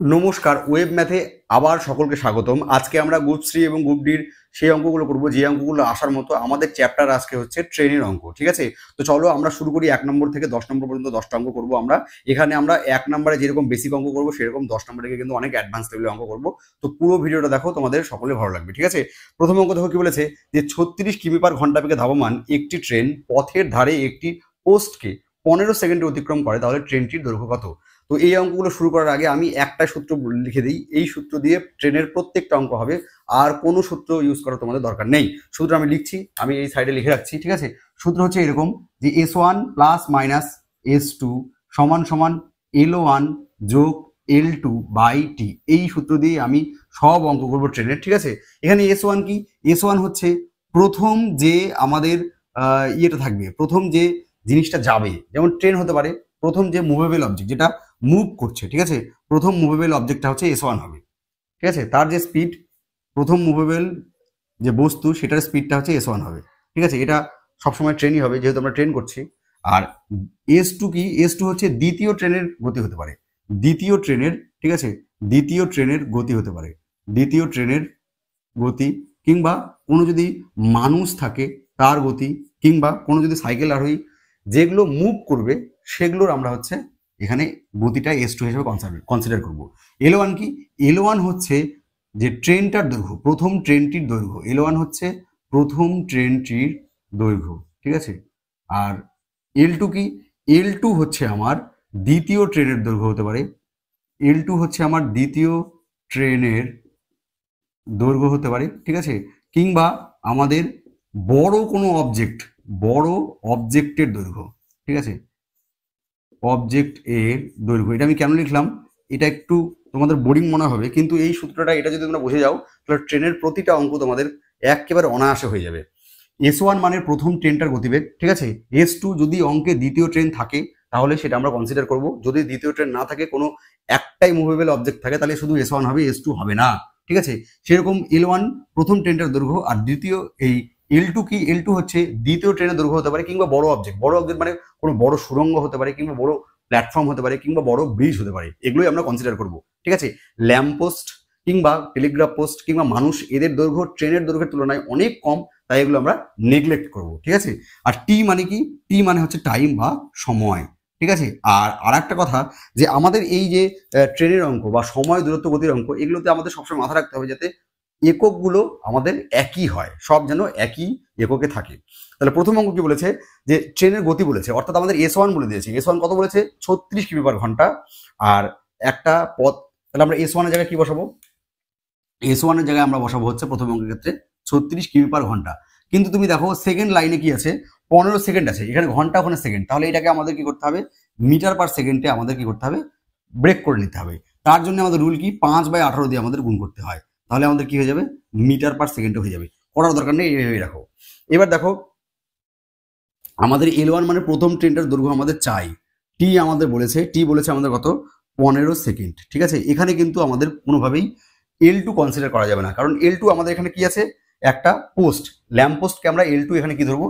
নমস্কার, ওয়েব ম্যাথে আবার সকলকে স্বাগতম। আজকে আমরা গ্রুপ সি এবং গ্রুপ ডির সেই অঙ্কগুলো করব যে অঙ্কগুলো আসার মতো। আমাদের চ্যাপ্টার আজকে হচ্ছে ট্রেনের অঙ্ক, ঠিক আছে? তো চলো আমরা শুরু করি। 1 নম্বর থেকে 10 নম্বর পর্যন্ত 10টা অঙ্ক করব আমরা। এখানে আমরা 1 নম্বরে যেরকম বেসিক অঙ্ক করব সেরকম 10 নম্বরে কিন্তু অনেক অ্যাডভান্স লেভেলের অঙ্ক করব। তো পুরো ভিডিওটা দেখো, তোমাদের সকলে ভালো লাগবে, ঠিক আছে? প্রথম অঙ্ক দেখো কি বলেছে, যে 36 কিমি পার ঘন্টা বেগে ধাবমান একটি ট্রেন পথের ধারে একটি পোস্টকে 15 সেকেন্ডে অতিক্রম করে, তাহলে ট্রেনটির দৈর্ঘ্য কত? তো এই অঙ্কগুলো শুরু করার আগে আমি একটা সূত্র লিখে দিই। এই সূত্র দিয়ে ট্রেনের প্রত্যেকটা অঙ্ক হবে, আর কোনো সূত্র ইউজ করার তোমাদের দরকার নেই। সূত্র আমি লিখছি, আমি এই সাইডে লিখে রাখছি, ঠিক আছে? সূত্র হচ্ছে এরকম, যে S1 প্লাস মাইনাস S2 সমান সমান L1 যোগ L2 বাই টি। এই সূত্র দিয়ে আমি সব অঙ্ক করবো ট্রেনের, ঠিক আছে? এখানে S1 কি? S1 হচ্ছে প্রথম যে আমাদের ইয়েটা থাকবে, প্রথম যে জিনিসটা যাবে, যেমন ট্রেন হতে পারে প্রথম যে মুভেবল অবজেক্ট যেটা মুভ করছে, ঠিক আছে? প্রথম মুভেবল অবজেক্টটা হচ্ছে S1 হবে, ঠিক আছে? তার যে স্পিড, প্রথম মুভেবল যে বস্তু সেটার স্পিডটা হচ্ছে S1 হবে, ঠিক আছে? এটা সবসময় ট্রেনই হবে যেহেতু আমরা ট্রেন করছি। আর S2 কি? S2 হচ্ছে দ্বিতীয় ট্রেনের গতি হতে পারে, দ্বিতীয় ট্রেনের, ঠিক আছে? দ্বিতীয় ট্রেনের গতি হতে পারে, দ্বিতীয় ট্রেনের গতি, কিংবা কোনো যদি মানুষ থাকে তার গতি, কিংবা কোনো যদি সাইকেল আরোহী, যেগুলো মুভ করবে সেগুলোর আমরা হচ্ছে এখানে গতিটা S2 হিসেবে কনসিডার করব। L1 কি? L1 হচ্ছে যে ট্রেনটার দৈর্ঘ্য, প্রথম ট্রেনটির দৈর্ঘ্য। L1 হচ্ছে প্রথম ট্রেনটির দৈর্ঘ্য, ঠিক আছে? আর L2 কি? L2 হচ্ছে আমার দ্বিতীয় ট্রেনের দৈর্ঘ্য হতে পারে, L2 হচ্ছে আমার দ্বিতীয় ট্রেনের দৈর্ঘ্য হতে পারে, ঠিক আছে? কিংবা আমাদের বড় কোনো অবজেক্ট, বড় অবজেক্টের দৈর্ঘ্য, ঠিক আছে? অবজেক্ট এর দৈর্ঘ্য। এটা আমি কেন লিখলাম, এটা একটু তোমাদের বোরিং মনে হবে, কিন্তু এই সূত্রটা, এটা যদি তোমরা বুঝে যাও তাহলে ট্রেনের প্রতিটা অঙ্ক তোমাদের একেবারে অনায়াসে হয়ে যাবে। S1 মানে প্রথম ট্রেনটার গতিবেগ, ঠিক আছে? S2 যদি অঙ্কে দ্বিতীয় ট্রেন থাকে তাহলে সেটা আমরা কনসিডার করব। যদি দ্বিতীয় ট্রেন না থাকে, কোনো একটাই মুভেবল অবজেক্ট থাকে, তাহলে শুধু S1 হবে, S2 হবে না, ঠিক আছে? সেরকম L1 প্রথম ট্রেনটার দৈর্ঘ্য, আর দ্বিতীয় এই L2 কি? L2 হচ্ছে দ্বিতীয় ট্রেনের দৈর্ঘ্য হতে পারে, কিংবা বড় অবজেক্ট, বড় অবজেক্ট মানে কোনো বড় সুড়ঙ্গ হতে পারে, কিংবা বড় প্ল্যাটফর্ম হতে পারে, কিংবা বড় ব্রিজ হতে পারে। এগুলোই আমরা কনসিডার করব, ঠিক আছে? ল্যাম্প পোস্ট কিংবা টেলিগ্রাফ পোস্ট কিংবা মানুষ, এদের দৈর্ঘ্য ট্রেনের দৈর্ঘ্যের তুলনায় অনেক কম, তাই এগুলো আমরা নেগলেক্ট করব, ঠিক আছে? আর টি মানে কি? টি মানে হচ্ছে টাইম বা সময়, ঠিক আছে? আর আরেকটা কথা, যে আমাদের এই যে ট্রেনের অঙ্ক বা সময় দূরত্ব গতির অঙ্ক, এগুলোতে আমাদের সবসময় মাথা রাখতে হবে যাতে এককগুলো আমাদের একই হয়, সব যেন একই এককে থাকে। তাহলে প্রথম অঙ্ক কি বলেছে, যে ট্রেনের গতি বলেছে, অর্থাৎ আমাদের S1 বলে দিয়েছে। S1 কত বলেছে? 36 কিমি পার ঘন্টা। আর একটা পথ, তাহলে আমরা S1 এর জায়গায় কি বসাবো? S1 এর জায়গায় আমরা বসাবো হচ্ছে প্রথম অঙ্কের ক্ষেত্রে 36 কিমি পার ঘন্টা। কিন্তু তুমি দেখো সেকেন্ড লাইনে কি আছে? 15 সেকেন্ড আছে, এখানে ঘন্টা ওখানে সেকেন্ড, তাহলে এটাকে আমাদের কি করতে হবে? মিটার পার সেকেন্ডে আমাদের কি করতে হবে? ব্রেক করে নিতে হবে। তার জন্য আমাদের রুল কি? 5/18 দিয়ে আমাদের গুণ করতে হয়, তাহলে আমাদের কি হয়ে যাবে? মিটার পার সেকেন্ডে হয়ে যাবে। করার দরকার নেই, এইভাবে রাখো। এবার দেখো, আমাদের L1 মানে প্রথম ট্রেনটার দৈর্ঘ্য আমাদের চাই। টি আমাদের বলেছে, টি বলেছে আমাদের কত? 15 সেকেন্ড, ঠিক আছে? এখানে কিন্তু আমাদের কোনোভাবেই L2 কনসিডার করা যাবে না, কারণ L2 আমাদের এখানে কি আছে? একটা পোস্ট, ল্যাম্প পোস্টকে আমরা L2 এখানে কি ধরবো?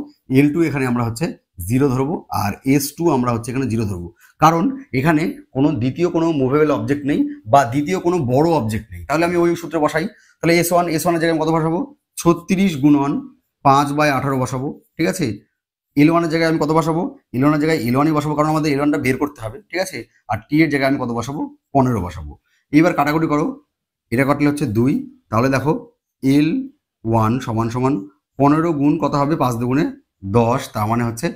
L2 এখানে আমরা হচ্ছে 0 ধরবো, আর S2 আমরা হচ্ছে এখানে 0 ধরবো, কারণ এখানে কোনো দ্বিতীয় কোনো মুভেবল অবজেক্ট নেই বা দ্বিতীয় কোনো বড় অবজেক্ট নেই। তাহলে আমি ওই সূত্রে বসাই। তাহলে S1 এর জায়গায় কত বসাবো? 36 গুণন 5/18 বসাবো, ঠিক আছে? L1 এর জায়গায় আমি কত বসাবো? L1 এর জায়গায় L1ই বসাবো, কারণ আমাদের L1টা বের করতে হবে, ঠিক আছে? আর টি এর জায়গায় আমি কত বসাবো? 15 বসাবো। এবার কাটাকুটি করো, এটা কাটলে হচ্ছে 2। তাহলে দেখো L1 সমান সমান 15 গুণ কত হবে? 5 দুগুণে 10, তার মানে হচ্ছে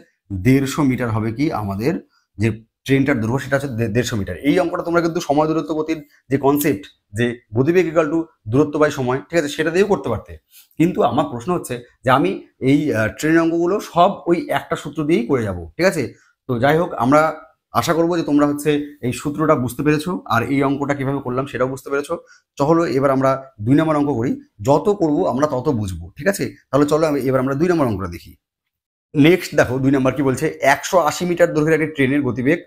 150 মিটার হবে কি আমাদের যে ট্রেনটার দৈর্ঘ্য, সেটা হচ্ছে 150 মিটার। এই অঙ্কটা তোমরা কিন্তু সময় দূরত্ব গতির যে কনসেপ্ট, যে গতিবেগ ইকুয়াল টু দূরত্ব বাই সময়, ঠিক আছে, সেটা দিয়েও করতে পারতে। কিন্তু আমার প্রশ্ন হচ্ছে যে আমি এই ট্রেনের অঙ্কগুলো সব ওই একটা সূত্র দিয়েই করে যাব, ঠিক আছে? তো যাই হোক, আমরা আশা করবো যে তোমরা হচ্ছে এই সূত্রটা বুঝতে পেরেছো, আর এই অঙ্কটা কিভাবে করলাম সেটাও বুঝতে পেরেছো। চলো এবার আমরা 2 নম্বর অঙ্ক করি। যত করবো আমরা তত বুঝবো, ঠিক আছে? তাহলে চলো এবার আমরা 2 নম্বর অঙ্কটা দেখি। নেক্সট দেখো 2 নম্বর কি বলছে, 180 মিটার দৈর্ঘ্যের একটি ট্রেনের গতিবেগ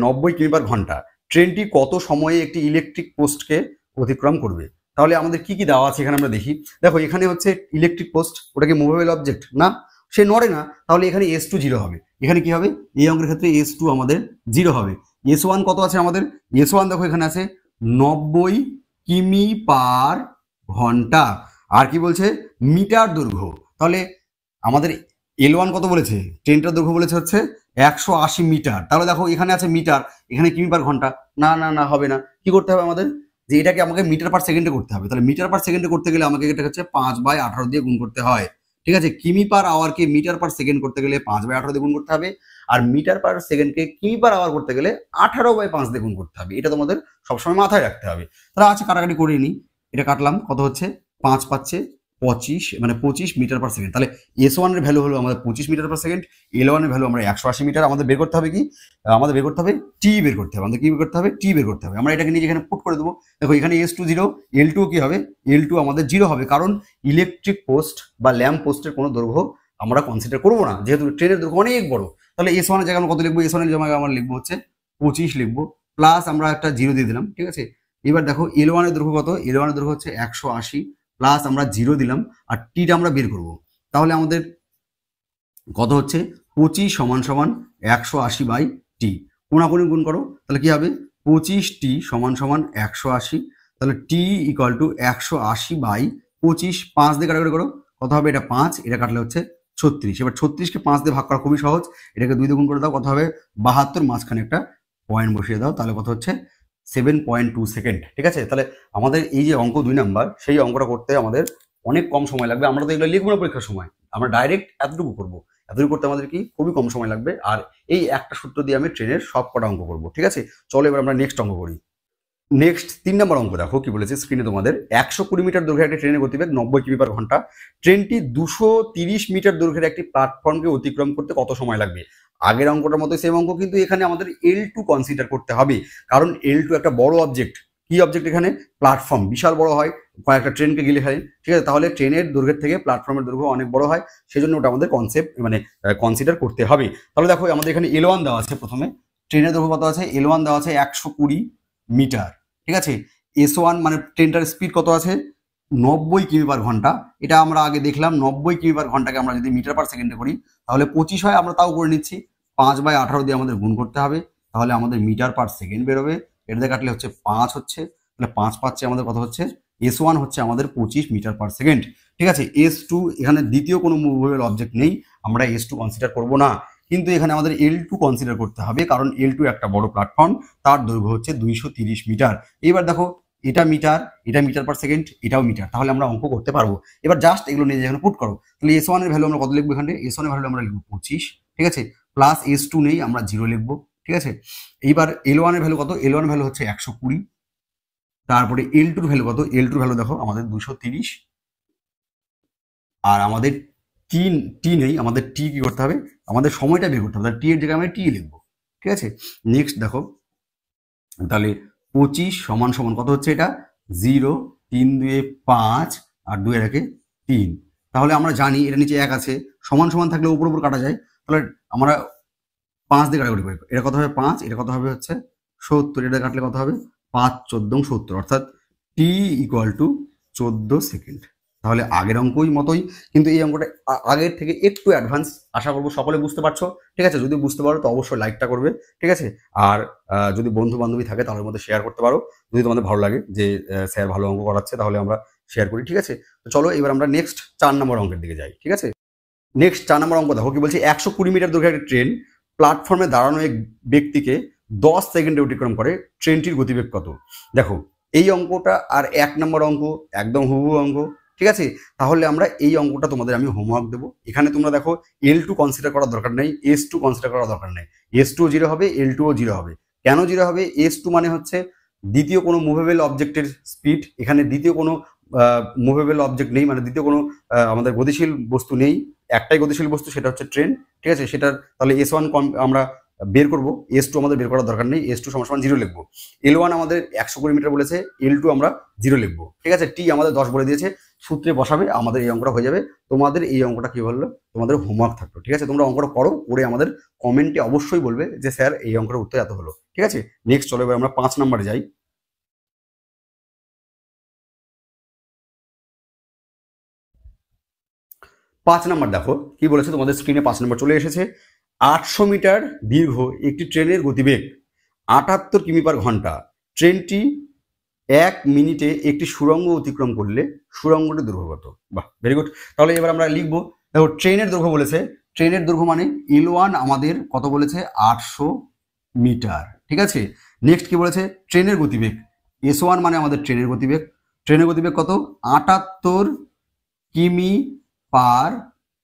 90 কিমি পার ঘন্টা। ট্রেনটি কত সময়ে একটি ইলেকট্রিক পোস্টকে অতিক্রম করবে? তাহলে আমাদের কি কি দেওয়া আছে এখানে আমরা দেখি। দেখো এখানে হচ্ছে ইলেকট্রিক পোস্ট, ওটা কি মুভেবল অবজেক্ট না, সে নড়ে না, তাহলে এখানে S2 0 হবে। এখানে কি হবে? এই অঙ্কের ক্ষেত্রে S2 আমাদের 0 হবে। S1 কত আছে আমাদের? S1 দেখো এখানে আছে 90 কিমি পার ঘন্টা। আর কি বলছে? মিটার দৈর্ঘ্য। তাহলে আমাদের L1 কত বলেছে? ট্রেনটার দৈর্ঘ্য বলেছে হচ্ছে 180 মিটার। তাহলে দেখো এখানে আছে মিটার, এখানে কিমি পার ঘন্টা। না না না, হবে না। কি করতে হবে আমাদের? যে এটাকে আমাকে মিটার পার সেকেন্ডে করতে হবে। তাহলে মিটার পার সেকেন্ডে করতে গেলে আমাকে এটা হচ্ছে 5/18 দিয়ে গুণ করতে হয়। ঠিক আছে, কিমি পার আওয়ারকে মিটার পার সেকেন্ড করতে গেলে 5/18 দিয়ে গুণ করতে হবে। আর মিটার পার সেকেন্ডকে কিমি পার আওয়ার করতে গেলে 18/5 দিয়ে গুণ করতে হবে। এটা তোমাদের সবসময় মাথায় রাখতে হবে। তাহলে আচ্ছা, কাটাকাটি করে নিই। এটা কাটলাম, কত হচ্ছে? 5 পাচ্ছে 25, মানে 25 মিটার পার সেকেন্ড। তাহলে S1 এর ভ্যালু হলো আমাদের 25 মিটার পার সেকেন্ড, L1 এর ভ্যালু আমরা 180 মিটার। আমাদের বের করতে হবে কি? আমাদের বের করতে হবে টি বের করতে হবে। আমাদের কি বের করতে হবে? টি বের করতে হবে। আমরা এটাকে নিয়ে এখানে পুট করে দেবো। দেখো এখানে S2 0, L2 কি হবে? L2 আমাদের 0 হবে, কারণ ইলেকট্রিক পোস্ট বা ল্যাম্প পোস্টের কোনো দৈর্ঘ্য আমরা কনসিডার করবো না, যেহেতু ট্রেনের দৈর্ঘ্য অনেক বড়। তাহলে S1 এর জায়গায় আমরা কত লিখবো? S1 এর জায়গায় আমরা লিখবো হচ্ছে 25 লিখবো, প্লাস আমরা একটা 0 দিয়ে দিলাম। ঠিক আছে, এবার দেখো L1 এর দৈর্ঘ্য কত? L1 এর দৈর্ঘ্য হচ্ছে 180, প্লাস আমরা 0 দিলাম, আর টিটা আমরা বের করব। তাহলে আমাদের কত হচ্ছে? 25 সমান সমান 180/টি। কোনাকুনি গুণ করো, তাহলে কি হবে? 25t সমান সমান 180। তাহলে টি ইকুয়াল টু 180/25। 5 দিয়ে কাটাকাটি করো, কত হবে? এটা 5, এটা কাটলে হচ্ছে 36। এবার 36কে 5 দিয়ে ভাগ করা খুবই সহজ। এটাকে 2 দিয়ে গুণ করে দাও, কত হবে? 72। মাঝখানে একটা পয়েন্ট বসিয়ে দাও, তাহলে কত হচ্ছে? 7.2 সেকেন্ড। ঠিক আছে, তাহলে আমাদের এই যে অঙ্ক 2 নাম্বার, সেই অঙ্কটা করতে আমাদের অনেক কম সময় লাগবে। আমরা তো এগুলো লিখবো না পরীক্ষার সময়, আমরা ডাইরেক্ট এতটুকু করবো। এতটুকু করতে আমাদের কি খুবই কম সময় লাগবে। আর এই একটা সূত্র দিয়ে আমি ট্রেনের সব কটা অঙ্ক করবো। ঠিক আছে, চলো এবার আমরা নেক্সট অঙ্ক করি। নেক্সট 3 নম্বর অঙ্ক দেখো কি বলেছে স্ক্রিনে তোমাদের। 120 মিটার দৈর্ঘ্যের একটি ট্রেনের গতিবেগ 90 কিমি পার ঘন্টা। ট্রেনটি 230 মিটার দৈর্ঘ্যের একটি প্ল্যাটফর্মকে অতিক্রম করতে কত সময় লাগবে? আগের অঙ্কটার মতো সেম অঙ্ক, কিন্তু এখানে আমাদের L2 কনসিডার করতে হবে, কারণ L2 একটা বড় অবজেক্ট। কি অবজেক্ট? এখানে প্ল্যাটফর্ম বিশাল বড় হয়, কয়েকটা ট্রেনকে গিলে ফেলে। ঠিক আছে, তাহলে ট্রেনের দৈর্ঘ্যের থেকে প্ল্যাটফর্মের দৈর্ঘ্য অনেক বড় হয়, সেজন্য ওটা আমাদের কনসেপ্ট মানে কনসিডার করতে হবে। তাহলে দেখো আমাদের এখানে L1 দেওয়া আছে। প্রথমে ট্রেনের দৈর্ঘ্য কত আছে? L1 দেওয়া আছে 120 মিটার। ঠিক আছে, S1 মানে ট্রেনটার স্পিড কত আছে? 90 কিমি পার ঘন্টা। এটা আমরা আগে দেখলাম, 90 কিমি পার ঘন্টাকে আমরা যদি মিটার পার সেকেন্ডে করি তাহলে 25 হয়, আমরা তাও করে নিচ্ছি। 5/18 দিয়ে আমাদের গুণ করতে হবে, তাহলে আমাদের মিটার পার সেকেন্ড বেরোবে। এটা দিয়ে কাটলে হচ্ছে 5 হচ্ছে, তাহলে 5 পাচ্ছে আমাদের কত হচ্ছে? S1 হচ্ছে আমাদের 25 মিটার পার সেকেন্ড। ঠিক আছে, S2 এখানে দ্বিতীয় কোনো মুভেবল অবজেক্ট নেই, আমরা S2 কনসিডার করবো না। কিন্তু এখানে আমাদের L2 কনসিডার করতে হবে, কারণ L2 একটা বড় প্ল্যাটফর্ম, তার দৈর্ঘ্য হচ্ছে 230 মিটার। এবার দেখো এটা মিটার, এটা মিটার পার সেকেন্ড, এটাও মিটার, তাহলে আমরা অঙ্ক করতে পারবো। এবার জাস্ট এগুলো নিয়ে যেখানে পুট করো, তাহলে S1 এর ভ্যালু আমরা কত লিখবো? এখানে S1 এর ভ্যালু আমরা লিখবো 25। ঠিক আছে, প্লাস S2 নেই, আমরা 0 লিখবো। ঠিক আছে, এইবার L1 এর ভ্যালু কত? L1 এর ভ্যালু হচ্ছে 120। তারপরে L2 এর ভ্যালু কত? L2 এর ভ্যালু দেখো আমাদের 230। আর আমাদের টি টি নেই, আমাদের টি কি করতে হবে? আমাদের সময়টা বের করতে হবে, টি এর জায়গায় আমরা টি লিখবো। ঠিক আছে, নেক্সট দেখো, তাহলে 25 সমান সমান কত হচ্ছে? এটা 0, 3 2 5, আর 2 1 3। তাহলে আমরা জানি এটা নিচে 1 আছে, সমান সমান থাকলে উপর উপর কাটা যায়। তাহলে আমরা 5 দিয়ে কাটাকুটি করি, এটা কত হবে? 5, এটা কত হবে? হচ্ছে 70। এটা কাটলে কত হবে? 5 14 70, অর্থাৎ টি ইকুয়াল টু 14 সেকেন্ড। তাহলে আগের অঙ্কই মতোই, কিন্তু এই অঙ্কটা আগের থেকে একটু অ্যাডভান্স। আশা করবো সকলে বুঝতে পারছো। ঠিক আছে, যদি বুঝতে পারো তো অবশ্যই লাইকটা করবে। ঠিক আছে, আর যদি বন্ধু বান্ধবী থাকে তাদের মধ্যে শেয়ার করতে পারো, যদি তোমাদের ভালো লাগে যে স্যার ভালো অঙ্ক করাচ্ছে, তাহলে আমরা শেয়ার করি। ঠিক আছে, তো চলো এবার আমরা নেক্সট 4 নম্বর অঙ্কের দিকে যাই। ঠিক আছে, নেক্সট 4 নম্বর অঙ্ক দেখো কি বলছে। 120 মিটার দৈর্ঘ্যের একটা ট্রেন প্ল্যাটফর্মে দাঁড়ানো এক ব্যক্তিকে 10 সেকেন্ডে অতিক্রম করে, ট্রেনটির গতিবেগ কত? দেখো এই অঙ্কটা আর 1 নম্বর অঙ্ক একদম হুবহু অঙ্ক। ঠিক আছে, তাহলে আমরা এই অঙ্কটা তোমাদের আমি হোমওয়ার্ক দেবো। এখানে তোমরা দেখো L2 কনসিডার করার দরকার নেই, S2 কনসিডার করার দরকার নেই। S2 0 হবে, L2 0 হবে। কেন 0 হবে? S2 মানে হচ্ছে দ্বিতীয় কোনো মুভেবল অবজেক্টের স্পিড। এখানে দ্বিতীয় কোনো মুভেবল অবজেক্ট নেই, মানে দ্বিতীয় কোনো আমাদের গতিশীল বস্তু নেই। একটাই গতিশীল বস্তু, সেটা হচ্ছে ট্রেন। ঠিক আছে, সেটার তাহলে S1 আমরা বের করবো, S2 আমাদের বের করার দরকার নেই, S2 সমান 0 লিখবো। L1 আমাদের 120 মিটার বলেছে, L2 আমরা 0 লিখবো। ঠিক আছে, টি আমাদের 10 বলে দিয়েছে, সূত্রে বসাবে, আমাদের এই অঙ্কটা হয়ে যাবে। তোমাদের এই অঙ্কটা কি বললো? তোমাদের হোমওয়ার্ক থাকলো। ঠিক আছে, তোমরা অঙ্কটা করো, করে আমাদের কমেন্টে অবশ্যই বলবে যে স্যার এই অঙ্কটার উত্তর এত হলো। ঠিক আছে, নেক্সট চলো এবার আমরা 5 নম্বরে যাই। 5 নম্বর দেখো কি বলেছে তোমাদের স্ক্রিনে। 5 নম্বর চলে এসেছে। 800 মিটার দীর্ঘ একটি ট্রেনের গতিবেগ 78 কিমি পার ঘন্টা। ট্রেনটি 1 মিনিটে একটি সুড়ঙ্গ অতিক্রম করলে সুড়ঙ্গটির দৈর্ঘ্য কত? বাহ, ভেরি গুড। তাহলে এবার আমরা লিখবো, দেখো ট্রেনের দৈর্ঘ্য বলেছে, ট্রেনের দৈর্ঘ্য মানে L1 আমাদের কত বলেছে? 800 মিটার, ঠিক আছে। নেক্সট কি বলেছে? ট্রেনের গতিবেগ S1 মানে আমাদের ট্রেনের গতিবেগ, ট্রেনের গতিবেগ কত? 78 কিমি পার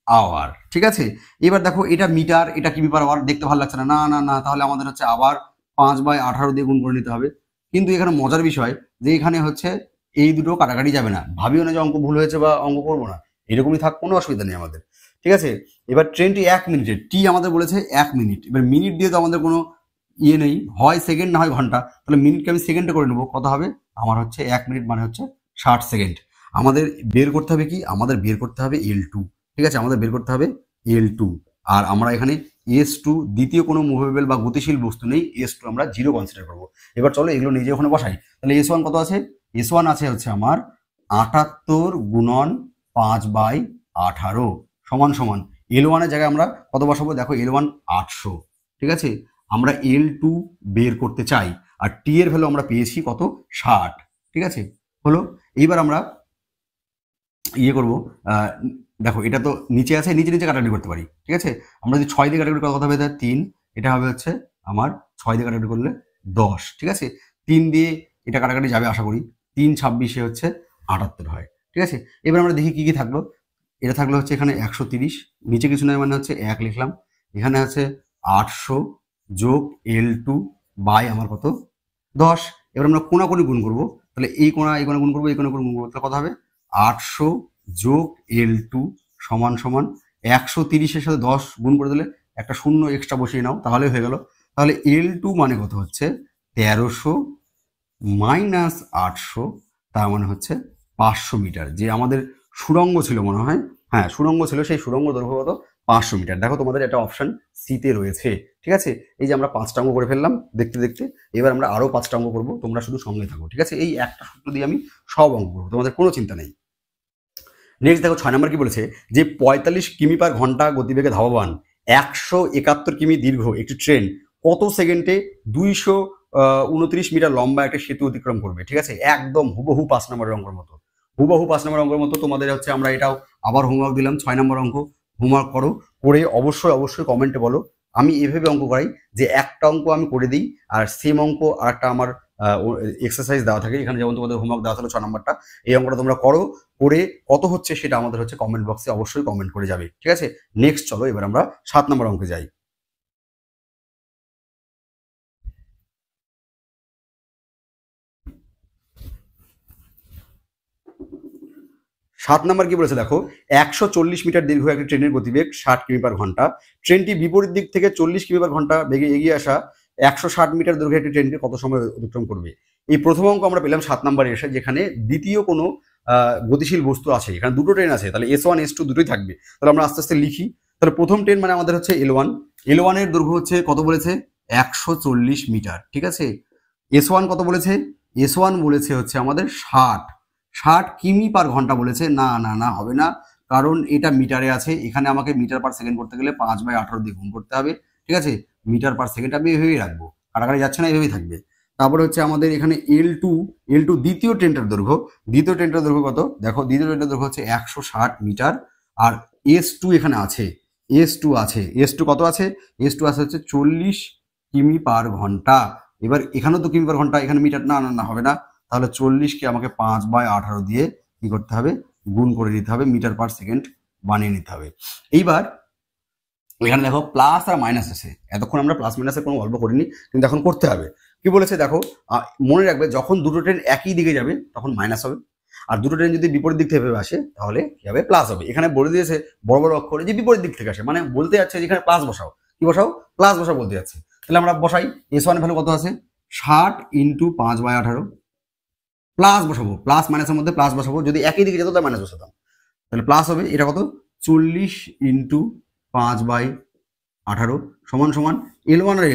আওয়ার, ঠিক আছে। এবার দেখো এটা মিটার, এটা কিমি পার আওয়ার, দেখতে ভালো লাগছে না, না না না, তাহলে আমাদের হচ্ছে আবার 5/18 দিয়ে গুণ করে নিতে হবে। কিন্তু এখানে মজার বিষয় যে এখানে হচ্ছে এই দুটো কাটাকাটি যাবে না, ভাবিও না যে অঙ্ক ভুল হয়েছে বা অঙ্ক করবো না, এরকমই থাক, কোনো অসুবিধা নেই আমাদের, ঠিক আছে। এবার ট্রেনটি 1 মিনিটে, টি আমাদের বলেছে 1 মিনিট, এবার মিনিট দিয়ে তো আমাদের কোনো ইয়ে নেই, হয় সেকেন্ড না হয় ঘন্টা, তাহলে মিনিটকে আমি সেকেন্ডে করে নেবো। কত হবে? আমার হচ্ছে 1 মিনিট মানে হচ্ছে 60 সেকেন্ড। আমাদের বের করতে হবে কি? আমাদের বের করতে হবে L2, ঠিক আছে, আমাদের বের করতে হবে L2। আর আমরা এখানে S2, দ্বিতীয় কোনো মুভেবল বা গতিশীল বস্তু নেই, S2 আমরা 0 কনসিডার করবো। এবার চলো এগুলো নিজে ওখানে বসাই। তাহলে S1 কত আছে? S1 আছে হচ্ছে আমার 78 গুণন 5/18 সমান সমান L1 এর জায়গায় আমরা কত বসাবো? দেখো L1 800, ঠিক আছে। আমরা L2 বের করতে চাই, আর টি এর ভ্যালু আমরা পেয়েছি কত? 60, ঠিক আছে। হলো, এইবার আমরা ইয়ে করবো, দেখো এটা তো নিচে আছে, নিচে নিচে কাটাকাটি করতে পারি, ঠিক আছে। আমরা যদি 6 দিয়ে কাটাকাটি করার কথা হবে 3, এটা হবে হচ্ছে আমার 6 দিয়ে কাটাকাটি করলে 10, ঠিক আছে। 3 দিয়ে এটা কাটাকাটি যাবে আশা করি, 3 26 হচ্ছে 78 হয়, ঠিক আছে। এবার আমরা দেখি কি কি থাকলো। এটা থাকলো হচ্ছে এখানে 130, নিচে কিছু নয় মানে হচ্ছে 1 লিখলাম, এখানে আছে 800 যোগ L2 বাই আমার কত? 10। এবার আমরা কোণাকুণি গুণ করবো, তাহলে এই কোণা গুণ করবো, এই কোণা গুণ করবো, তাহলে কত হবে? 800 যোগ L2 সমান সমান 130-এর সাথে 10 গুণ করে দিলে একটা শূন্য এক্সট্রা বসিয়ে নাও, তাহলে হয়ে গেল। তাহলে L2 মানে কত হচ্ছে? 1300 মাইনাস 800, তার মানে হচ্ছে 500 মিটার। যে আমাদের সুড়ঙ্গ ছিল মনে হয়, হ্যাঁ সুড়ঙ্গ ছিল, সেই সুড়ঙ্গ দৈর্ঘ্য কত? 500 মিটার। দেখো তোমাদের এটা অপশন সিতে রয়েছে, ঠিক আছে। এই যে আমরা 5টা অঙ্ক করে ফেললাম দেখতে দেখতে, এবার আমরা আরো 5টা অঙ্ক করবো, তোমরা শুধু সঙ্গে থাকো, ঠিক আছে। এই একটা সূত্র দিয়ে আমি সব অঙ্ক করবো, তোমাদের কোনো চিন্তা নেই। নেক্সট দেখো 6 নম্বর কি বলেছে? যে 45 কিমি পার ঘন্টা গতিবেগে ধাবমান 171 কিমি দীর্ঘ একটি ট্রেন কত সেকেন্ডে 229 মিটার লম্বা একটা সেতু অতিক্রম করবে, ঠিক আছে। একদম হুবহু 5 নম্বরের অঙ্কের মতো, হুবহু 5 নম্বরের অঙ্কের মতো। তোমাদের হচ্ছে আমরা এটাও আবার হোমওয়ার্ক দিলাম, 6 নম্বর অঙ্ক। হোমওয়ার্ক করো, করে অবশ্যই অবশ্যই কমেন্টে বলো। আমি এভাবে অঙ্ক করাই যে একটা অঙ্ক আমি করে দিই, আর সেম অঙ্ক আর একটা আমার এক্সারসাইজ দেওয়া থাকে এখানে, যেমন তোমাদের হোমওয়ার্ক দেওয়া থাকলো 6 নম্বরটা, এই অঙ্কটা তোমরা করো, করে কত হচ্ছে সেটা আমাদের হচ্ছে কমেন্ট বক্সে অবশ্যই কমেন্ট করে যাবে, ঠিক আছে। নেক্সট চলো এবার আমরা 7 নম্বর অঙ্কে যাই। 7 নম্বর কি বলেছে দেখো? 140 মিটার দীর্ঘ একটি ট্রেনের গতিবেগ 60 কিমি পার ঘন্টা, ট্রেনটি বিপরীত দিক থেকে 40 কিমি পার ঘন্টা বেগে এগিয়ে আসা 160 মিটার দৈর্ঘ্যের একটি ট্রেনকে কত সময় অতিক্রম করবে? এই প্রথম অঙ্ক আমরা পেলাম 7 নম্বরে এসে, যেখানে দ্বিতীয় কোনো গতিশীল বস্তু আছে, এখানে দুটো ট্রেন আছে, তাহলে S1 S2 দুটোই থাকবে। তাহলে আমরা আস্তে আস্তে লিখি। তাহলে প্রথম ট্রেন মানে আমাদের হচ্ছে L1, L1 এর দৈর্ঘ্য হচ্ছে কত বলেছে? 140 মিটার, ঠিক আছে। S1 কত বলেছে? S1 বলেছে হচ্ছে আমাদের 60 কিমি পার ঘন্টা বলেছে। না না না, হবে না, কারণ এটা মিটারে আছে, এখানে আমাকে মিটার পার সেকেন্ড করতে গেলে 5/18 দিয়ে গুণ করতে হবে, ঠিক আছে। মিটার পার সেকেন্ড আমি এভাবেই রাখবো, কাটাকাটি যাচ্ছে না, এভাবেই থাকবে। তারপরে হচ্ছে আমাদের এখানে L2 দ্বিতীয় ট্রেনটার দৈর্ঘ্য, দ্বিতীয় ট্রেনটার দৈর্ঘ্য কত? দেখো দ্বিতীয় ট্রেনটার দৈর্ঘ্য হচ্ছে 160 মিটার। আর S2 এখানে আছে, S2 কত আছে? S2 আছে হচ্ছে 40 কিমি পার ঘন্টা। এবার এখানেও তো কিমি পার ঘন্টা, এখানে মিটার, না না না, হবে না। তাহলে 40কে আমাকে 5/18 দিয়ে কি করতে হবে? গুণ করে নিতে হবে, মিটার পার সেকেন্ড বানিয়ে নিতে হবে। এইবার এখানে দেখো প্লাস আর মাইনাস আছে, এতক্ষণ আমরা প্লাস মাইনাসের কোনো গল্প করিনি, কিন্তু এখন করতে হবে। কি বলেছে দেখো, মনে রাখবে যখন দুটো ট্রেন একই দিকে যাবে তখন মাইনাস হবে, আর দুটো ট্রেন যদি বিপরীত দিক থেকে আসে তাহলে কি হবে? প্লাস হবে। এখানে বলে দিয়েছে বড় বড় অক্ষরে যে বিপরীত দিক থেকে আসে, মানে বলতে যাচ্ছে যেখানে প্লাস বসাও, কি বসাও? প্লাস বসাও বলতে যাচ্ছে। তাহলে আমরা বসাই, S1 ভ্যালু কত আছে? 60 × 5/18, প্লাস বসাবো, প্লাস মাইনাসের মধ্যে প্লাস বসাবো, যদি একই দিকে যেত তাহলে মাইনাস বসাতাম, তাহলে প্লাস হবে। এটা কত? 40 × 5/18 সমান সমান L1 আর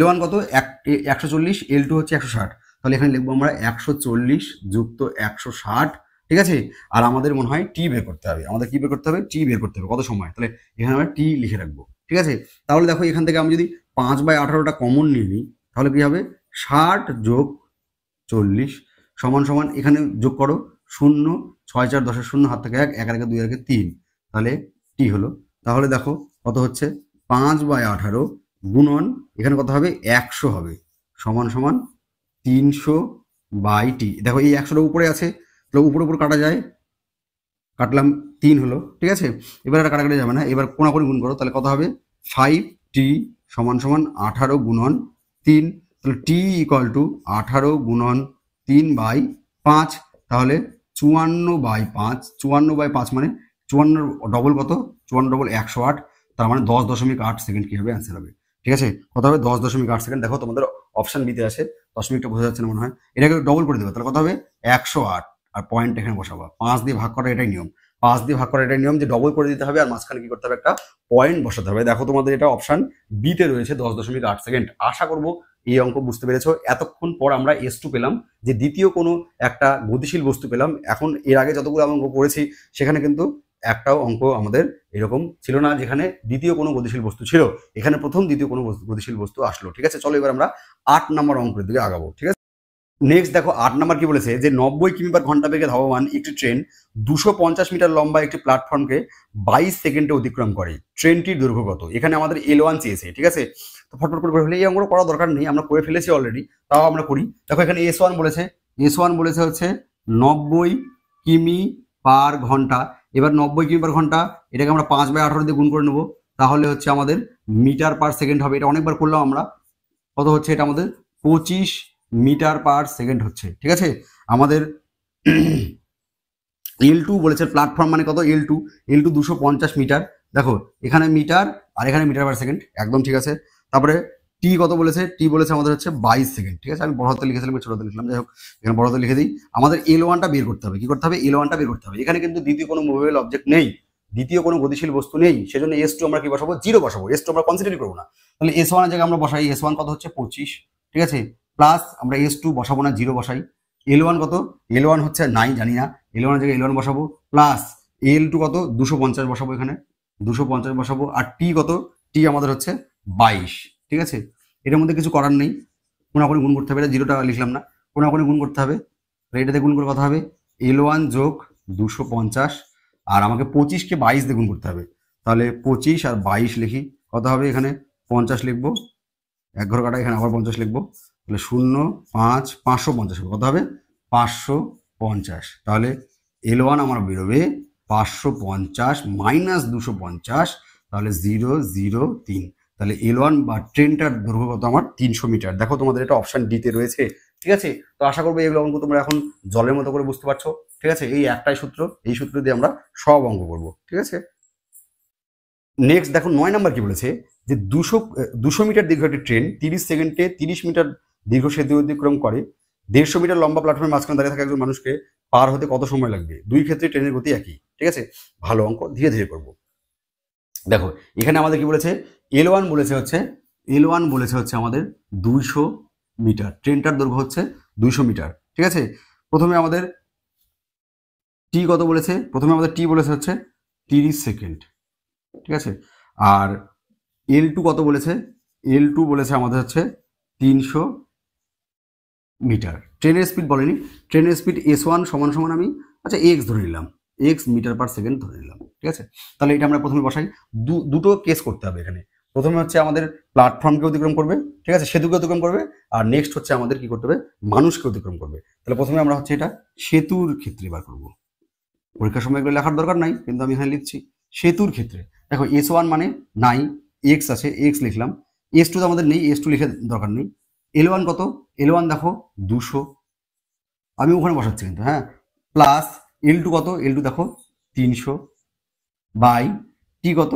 L1 কত? 140, L2 হচ্ছে 160, তাহলে এখানে লিখবো আমরা 140 যুক্ত 160, ঠিক আছে। আর আমাদের মনে হয় টি বের করতে হবে, আমাদের কি বের করতে হবে? টি বের করতে হবে, কত সময়, তাহলে এখানে আমরা টি লিখে রাখবো, ঠিক আছে। তাহলে দেখো এখান থেকে আমি যদি 5/18টা কমন নিয়ে নিই, তাহলে কি হবে? 60 যোগ 40 সমান সমান এখানে যোগ করো 0, 6 4 10 0, হাত থেকে 1, 1 আর 2 আর 3, তাহলে টি হলো। তাহলে দেখো কত হচ্ছে 5/18 গুণন এখানে কত হবে 100 হবে, সমান সমান 300/টি। দেখো এই 100টা উপরে আছে, তাহলে উপর উপর কাটা যায়, কাটলাম 3 হলো, ঠিক আছে। এবার এটা কাটাকাটি যাবে না, এবার কোণাকুণি গুণ করো, তাহলে কত হবে 5t সমান সমান 18 গুণন 3, তাহলে t ইকুয়াল টু 18 গুণন 3/5, তাহলে 54/5, 54/5 মানে 54 ডবল কত, 54 ডবল 108, তার মানে 10.8 সেকেন্ড কি হবে, অ্যান্সার হবে। ঠিক আছে, কত হবে 10.8 সেকেন্ড। দেখো তোমাদের অপশন বিতে আছে, দশমিকটা বোঝা যাচ্ছে না মনে হয়, এটাকে ডবল করে দেবে, তাহলে কত হবে 108, আর পয়েন্ট এখানে বসাবা, 5 দিয়ে ভাগ করা এটাই নিয়ম, 5 দিয়ে ভাগ করা এটাই নিয়ম যে ডবল করে দিতে হবে আর মাঝখানে কি করতে হবে, একটা পয়েন্ট বসাতে হবে। দেখো তোমাদের এটা অপশন বিতে রয়েছে 10.8 সেকেন্ড। আশা করবো এই অঙ্ক বুঝতে পেরেছো। এতক্ষণ পর আমরা S2 পেলাম, যে দ্বিতীয় কোনো একটা গতিশীল বস্তু পেলাম। এখন এর আগে যতগুলো অঙ্ক পড়েছি সেখানে কিন্তু একটাও অঙ্ক আমাদের এরকম ছিল না যেখানে দ্বিতীয় কোনো গতিশীল বস্তু ছিল, এখানে প্রথম দ্বিতীয় কোনো গতিশীল বস্তু আসলো। ঠিক আছে, চলো এবার আমরা 8 নম্বর অঙ্কের দিকে আগাবো। ঠিক আছে, নেক্সট দেখো 8 নম্বর কি বলেছে, যে 90 কিমি/ঘন্টা বেগে ধাবমান একটি ট্রেন 250 মিটার লম্বা একটি প্ল্যাটফর্মকে 22 সেকেন্ডে অতিক্রম করে, ট্রেনটির দৈর্ঘ্য কত? এখানে আমাদের L1 চেয়েছে। ঠিক আছে, তো ফটফট করে ফেলে, এই অঙ্কটা করার দরকার নেই, আমরা করে ফেলেছি অলরেডি, তাও আমরা করি। দেখো এখানে S1 বলেছে, S1 বলেছে হচ্ছে 90 কিমি/ঘন্টা। এবার 90 কিমি/ঘন্টা এটাকে আমরা 5/18 দিয়ে গুণ করে নেবো, তাহলে হচ্ছে আমাদের মিটার পার সেকেন্ড হবে। এটা অনেকবার করলাম আমরা, কত হচ্ছে এটা আমাদের 25 মিটার পার সেকেন্ড হচ্ছে। ঠিক আছে, আমাদের L2 বলেছে, প্ল্যাটফর্ম মানে কত, L2 250 মিটার। দেখো এখানে মিটার আর এখানে মিটার পার সেকেন্ড, একদম ঠিক আছে। তারপরে টি কত বলেছে, টি বলেছে আমাদের হচ্ছে 22 সেকেন্ড। ঠিক আছে, আমি বড় হাতে লিখেছিলাম, ছোট হাতে লিখলাম, যাই হোক এখানে বড় হাতে লিখে দিই। আমাদের L1টা বের করতে হবে, কি করতে হবে, L1টা বের করতে হবে। এখানে কিন্তু দ্বিতীয় কোনো মুভেবল অবজেক্ট নেই, দ্বিতীয় কোনো গতিশীল বস্তু নেই, সেজন্য S2 আমরা কি বসাবো, 0 বসাবো। S2 আমরা কনসিডার করবো না, তাহলে S1 এর জায়গায় আমরা বসাই, S1 কত হচ্ছে 25। ঠিক আছে, প্লাস আমরা S2 বসাবো না, 0 বসাই। L1 কত, L1 হচ্ছে নাই, জানি না, L1 এর জায়গায় L1 বসাবো, প্লাস L2 কত 250 বসাবো, এখানে 250 বসাবো, আর টি কত, টি আমাদের হচ্ছে 22। ঠিক আছে, এটার মধ্যে কিছু করার নেই, কোনাকুনি গুণ করতে হবে, এটা 0টা লিখলাম না, কোনাকুনি গুণ করতে হবে, এটাতে গুণ করে কথা হবে L1 যোগ 250, আর আমাকে 25কে 22 দিয়ে গুণ করতে হবে, তাহলে 25 আর 22 লিখি, কত হবে এখানে 50 লিখবো, এক ঘর কাটা, এখানে আবার 50 লিখবো, তাহলে 0 5 550 হবে, কত হবে 550। তাহলে L1 আমার বেরোবে 550 মাইনাস 250, তাহলে 003। তাহলে L1 বা ট্রেনটার দৈর্ঘ্য কত আমার 300 মিটার। দেখো তোমাদের এটা অপশন ডিতে রয়েছে। ঠিক আছে, তো আশা করবো এইগুলো অঙ্ক তোমরা এখন জলের মতো করে বুঝতে পারছো। ঠিক আছে, এই একটাই সূত্র, এই সূত্র দিয়ে আমরা সব অঙ্ক করবো। ঠিক আছে, নেক্সট দেখো 9 নাম্বার কি বলেছে, যে 200 মিটার দীর্ঘ একটি ট্রেন 30 সেকেন্ডে 30 মিটার দীর্ঘ সেতু অতিক্রম করে, 150 মিটার লম্বা প্ল্যাটফর্মের মাঝখানে দাঁড়িয়ে থাকা একজন মানুষকে পার হতে কত সময় লাগবে? দুই ক্ষেত্রে ট্রেনের গতি একই। ঠিক আছে, ভালো অঙ্ক, ধীরে ধীরে করবো। দেখো এখানে আমাদের কি বলেছে, L1 বলেছে হচ্ছে আমাদের 200 মিটার, ট্রেনটার দৈর্ঘ্য হচ্ছে 200 মিটার। ঠিক আছে, প্রথমে আমাদের টি কত বলেছে, টি বলেছে হচ্ছে 30 সেকেন্ড। ঠিক আছে, আর L2 কত বলেছে, L2 বলেছে আমাদের হচ্ছে 300 মিটার। ট্রেনের স্পিড বলেনি, ট্রেনের স্পিড S1 সমান সমান আমি আচ্ছা এক্স ধরে নিলাম, এক্স মিটার পার সেকেন্ড ধরে নিলাম। ঠিক আছে, তাহলে এটা আমরা প্রথমে বসাই, দুটো কেস করতে হবে এখানে। প্রথমে হচ্ছে আমাদের প্ল্যাটফর্মকে অতিক্রম করবে, ঠিক আছে, সেতুকে অতিক্রম করবে, আর নেক্সট হচ্ছে আমাদের কি করতে হবে, মানুষকে অতিক্রম করবে। তাহলে প্রথমে আমরা হচ্ছে এটা সেতুর ক্ষেত্রে বার করবো, পরীক্ষার সময় এগুলো লেখার দরকার নাই, কিন্তু আমি এখানে লিখছি সেতুর ক্ষেত্রে। দেখো S1 মানে নাই, এক্স আছে, এক্স লিখলাম, S2 তো আমাদের নেই, S2 লিখে দরকার নেই। L1 কত, L1 দেখো 200, আমি ওখানে বসাচ্ছি কিন্তু, হ্যাঁ, প্লাস L2 কত, L2 দেখো 300 বাই টি কত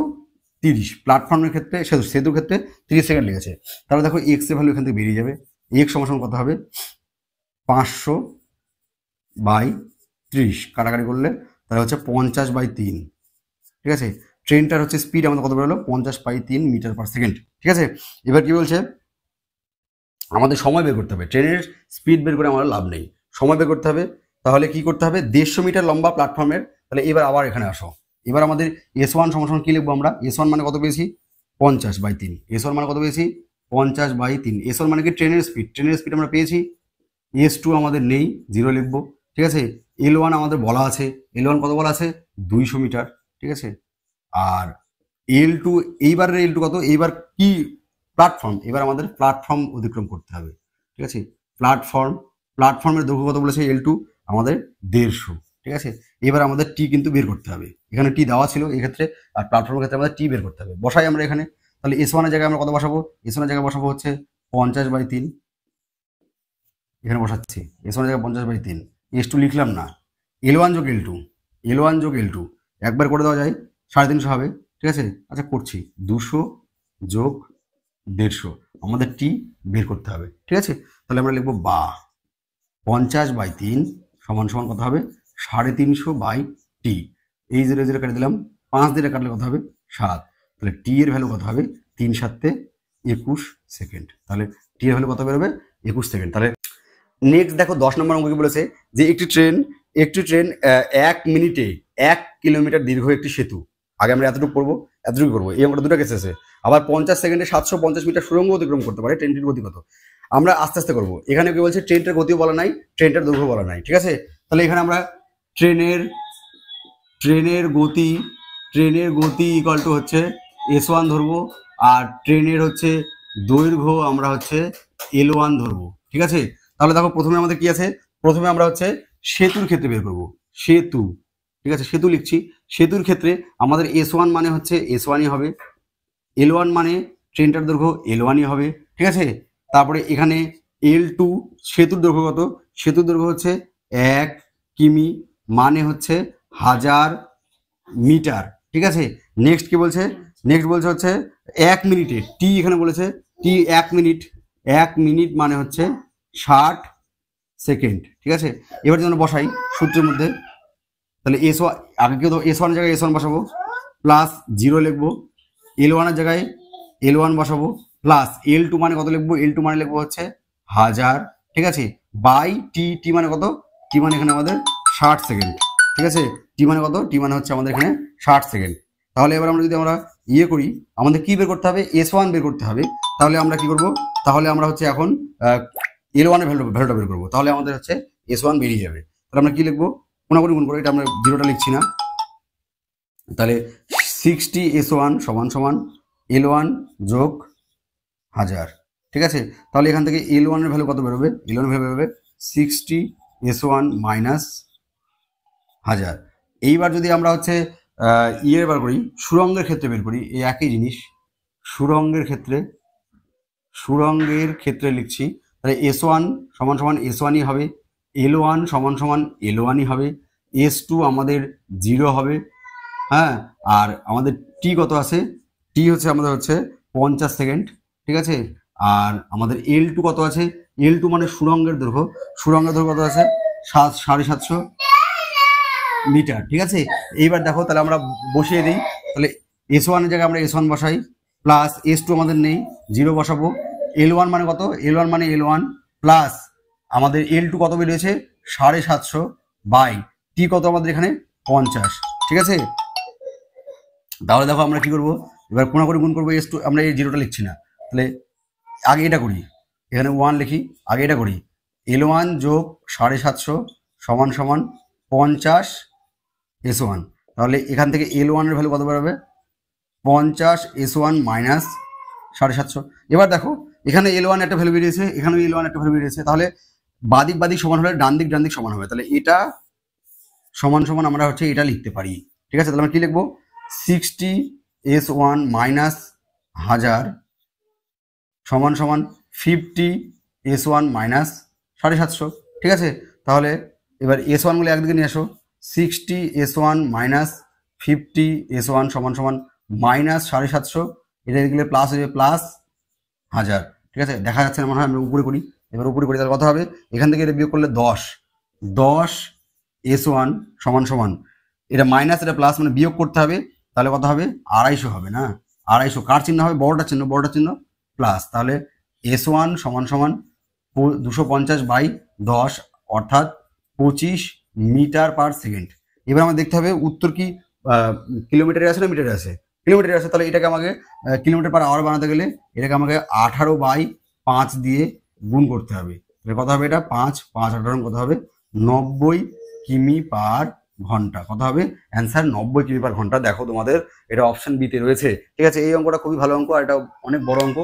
30, প্ল্যাটফর্মের ক্ষেত্রে সেতুর ক্ষেত্রে 30 সেকেন্ড লেগেছে। তাহলে দেখো এক্স এর ভ্যালু এখান থেকে বেরিয়ে যাবে, এক্স সমান কত হবে 500 বাই 30, কাটাকাটি করলে তাহলে হচ্ছে 50/3। ঠিক আছে, ট্রেনটার হচ্ছে স্পিড আমাদের কত বেরোলো 50/3 মিটার পার সেকেন্ড। ঠিক আছে, এবার কি বলছে, আমাদের সময় বের করতে হবে, ট্রেনের স্পিড বের করে আমার লাভ নেই, সময় বের করতে হবে। তাহলে কি করতে হবে, 150 মিটার লম্বা প্ল্যাটফর্মের, তাহলে এবার আবার এখানে আসো, এবার আমাদের S1 সমান কি লিখবো আমরা, S1 মানে কত পেয়েছি 50/3, S1 মানে কত পেয়েছি 50/3, S1 মানে কি ট্রেনের স্পিড আমরা পেয়েছি S2 আমাদের নেই, 0 লিখবো। ঠিক আছে, L1 আমাদের বলা আছে, L1 কত বলা আছে 200 মিটার। ঠিক আছে, আর L2, এইবারের L2 কত, এইবার কি প্ল্যাটফর্ম, এবার আমাদের প্ল্যাটফর্ম অতিক্রম করতে হবে। ঠিক আছে, প্ল্যাটফর্মের দৈর্ঘ্য কত বলেছে L2 আমাদের 150। ঠিক আছে, এবার আমাদের টি কিন্তু বের করতে হবে, এখানে টি দেওয়া ছিল এক্ষেত্রে, আর প্ল্যাটফর্মের ক্ষেত্রে আমাদের টি বের করতে হবে। বসাই আমরা এখানে, তাহলে S1 এর জায়গায় আমরা কত বসাবো, S1 এর জায়গায় বসাবো হচ্ছে 50/3, এখানে বসাচ্ছি S1 এর জায়গায় 50/3। S2 লিখলাম না, L1 যোগ L2 একবার করে দেওয়া যায় 350 হবে। ঠিক আছে, আচ্ছা করছি, 200 যোগ 150, আমাদের টি বের করতে হবে। ঠিক আছে, তাহলে আমরা লিখবো বা 50/3 সমান সমান কত হবে 350/টি। এই 0 0 কেটে দিলাম, 5 দিয়ে কাটলে কত হবে 7, তাহলে টি এর ভ্যালু কত হবে 3 7 21 সেকেন্ড। তাহলে টি এর ভ্যালু কত বেরোবে 21 সেকেন্ড। তাহলে নেক্সট দেখো 10 নম্বর অঙ্ক কি বলেছে, যে একটি ট্রেন 1 মিনিটে 1 কিলোমিটার দীর্ঘ একটি সেতু, আগে আমরা এতটুকু করবো এই অঙ্কটা দুটো কেস আছে। আবার 50 সেকেন্ডে 750 মিটার সুড়ঙ্গ অতিক্রম করতে পারে, ট্রেনটির গতি কত। আমরা আস্তে আস্তে করবো, এখানে কি বলছে ট্রেনটার গতিও বলা নাই, ট্রেনটার দৈর্ঘ্য বলা নাই। ঠিক আছে, তাহলে এখানে আমরা ট্রেনের গতি ইকুয়াল টু হচ্ছে S1 ধরবো, আর ট্রেনের হচ্ছে দৈর্ঘ্য আমরা হচ্ছে L1 ধরবো। ঠিক আছে, তাহলে দেখো প্রথমে আমাদের কি আছে, প্রথমে আমরা হচ্ছে সেতুর ক্ষেত্রে বের করবো, সেতু। ঠিক আছে, সেতু লিখছি, সেতুর ক্ষেত্রে আমাদের S1 মানে হচ্ছে S1ই হবে, L1 মানে ট্রেনটার দৈর্ঘ্য L1ই হবে। ঠিক আছে, তারপরে এখানে L2 সেতুর দৈর্ঘ্য কত, সেতুর দৈর্ঘ্য হচ্ছে 1 কিমি মানে হচ্ছে 1000 মিটার। ঠিক আছে, নেক্সট কি বলছে, নেক্সট বলছে হচ্ছে 1 মিনিটে টি, এখানে বলেছে টি 1 মিনিট মানে হচ্ছে 60 সেকেন্ড। ঠিক আছে, এবার যেন বসাই সূত্রের মধ্যে, তাহলে S1 আগে কেউ তো S1 এর জায়গায় S1 বসাবো, প্লাস 0 লিখবো, L1 এর জায়গায় L1 বসাবো, প্লাস L2 মানে কত লিখবো, L2 মানে লিখবো হচ্ছে 1000। ঠিক আছে, বাই টি, টি মানে কত, টি মানে এখানে আমাদের 60 সেকেন্ড। ঠিক আছে, টি মানে কত, টি মানে হচ্ছে আমাদের এখানে 60 সেকেন্ড। তাহলে এবার আমরা যদি আমরা ইয়ে করি, আমাদের কি বের করতে হবে, S1 বের করতে হবে। তাহলে আমরা কি করব, তাহলে আমরা হচ্ছে এখন L1 এর ভ্যালুটা বের করবো, তাহলে আমাদের হচ্ছে S1 বেরিয়ে যাবে। তাহলে আমরা কি লিখবো, কোনাকুনি গুণ করে, এটা আমরা 0টা লিখছি না, তাহলে 60 S1 সমান সমান L1 যোগ 1000। ঠিক আছে, তাহলে এখান থেকে L1 এর ভ্যালু কত বেরোবে, L1 এর ভ্যালু বেরোবে 60 S1 মাইনাস 1000। এইবার যদি আমরা হচ্ছে ইয়ে বার করি, সুরঙ্গের ক্ষেত্রে বের করি, এই একই জিনিস, সুরঙ্গের ক্ষেত্রে লিখছি, তাহলে S1 সমান সমান S1ই হবে, L1 সমান সমান L1ই হবে, S2 আমাদের 0 হবে। হ্যাঁ, আর আমাদের টি কত আছে, টি হচ্ছে আমাদের হচ্ছে 50 সেকেন্ড। ঠিক আছে, আর আমাদের L2 কত আছে, L2 মানে সুরঙ্গের দৈর্ঘ্য কত আছে 750 মিটার। ঠিক আছে, এইবার দেখো তাহলে আমরা বসিয়ে দিই, তাহলে S1 এর জায়গায় আমরা S1 বসাই, প্লাস S2 আমাদের নেই, 0 বসাবো, L1 মানে কত, L1 মানে L1, প্লাস আমাদের L2 কত বেরিয়েছে 750 বাই টি কত আমাদের এখানে 50। ঠিক আছে, তাহলে দেখো আমরা কি করবো, এবার কোনাকুনি গুণ করবো, S2 আমরা এই 0টা লিখছি না, তাহলে আগে এটা করি, এখানে 1 লিখি, আগে এটা করি, L1 যোগ 750 সমান সমান 50 S1। তাহলে এখান থেকে L1 এর ভ্যালু কত বেরোবে 50 S1 মাইনাস 750। এবার দেখো এখানে L1 একটা ভ্যালু বেরিয়েছে, এখানেও L1 একটা ভ্যালু বেরিয়েছে, তাহলে বাদিক সমান হলে ডান দিক সমান হবে, তাহলে এটা সমান সমান আমরা হচ্ছে এটা লিখতে পারি। ঠিক আছে, তাহলে আমরা কি লিখবো, 60 S1 মাইনাস 1000 সমান সমান 50 S1 মাইনাস 750। ঠিক আছে, তাহলে এবার S1 গুলো একদিকে নিয়ে আসো, 60 S1 মাইনাস 50 S1 সমান সমান মাইনাস 750, এটা গেলে প্লাস হয়ে যাবে প্লাস 1000। ঠিক আছে, দেখা যাচ্ছে না মনে হয়, আমরা উপরে করি, এবার উপরে করি, তাহলে কত হবে, এখান থেকে এটা বিয়োগ করলে 10 S1 সমান সমান, এটা মাইনাস এটা প্লাস, মানে বিয়োগ করতে হবে, তাহলে কত হবে 250 হবে না, 250 কার চিহ্ন হবে, বড়টা চিহ্ন প্লাস, তাহলে S1 সমান সমান 250/10 অর্থাৎ 25 মিটার পার সেকেন্ড। এবার আমাদের দেখতে হবে উত্তর কি কিলোমিটারে আছে না মিটারে আছে, কিলোমিটারে আছে, তাহলে এটাকে আমাকে কিলোমিটার পার আওয়ার বানাতে গেলে এটাকে আমাকে 18/5 দিয়ে গুণ করতে হবে, কত হবে এটা 5 5 18 কত হবে 90 কিমি পার ঘন্টা। কত হবে অ্যান্সার 90 কিমি পার ঘন্টা। দেখো তোমাদের এটা অপশন বিতে রয়েছে। ঠিক আছে, এই অঙ্কটা খুবই ভালো অঙ্ক আর এটা অনেক বড় অঙ্ক।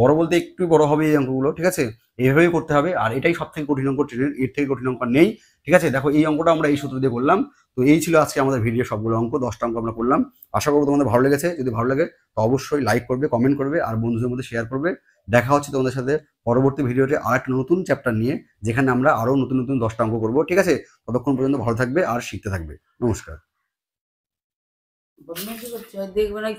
বড় বলতে একটু বড় হবে এই অঙ্কগুলো। ঠিক আছে, এইভাবেই করতে হবে আর এটাই সব থেকে কঠিন অঙ্ক, ট্রেনের এর থেকে কঠিন অঙ্ক আর নেই। ঠিক আছে, দেখো এই অঙ্কটা আমরা এই সূত্র দিয়ে করলাম। তো এই ছিল আজকে আমাদের ভিডিও সবগুলো অঙ্ক, 10টা অঙ্ক আমরা করলাম। আশা করবো তোমাদের ভালো লেগেছে। যদি ভালো লাগে তো অবশ্যই লাইক করবে, কমেন্ট করবে আর বন্ধুদের মধ্যে শেয়ার করবে। দেখা হচ্ছে তোমাদের সাথে পরবর্তী ভিডিওতে আর একটা নতুন চ্যাপ্টার নিয়ে, যেখানে আমরা আরো নতুন নতুন 10টা অঙ্ক করবো। ঠিক আছে, ততক্ষণ পর্যন্ত ভালো থাকবে আর শিখতে থাকবে। নমস্কার। বদমাইশি করছে, দেখবে না।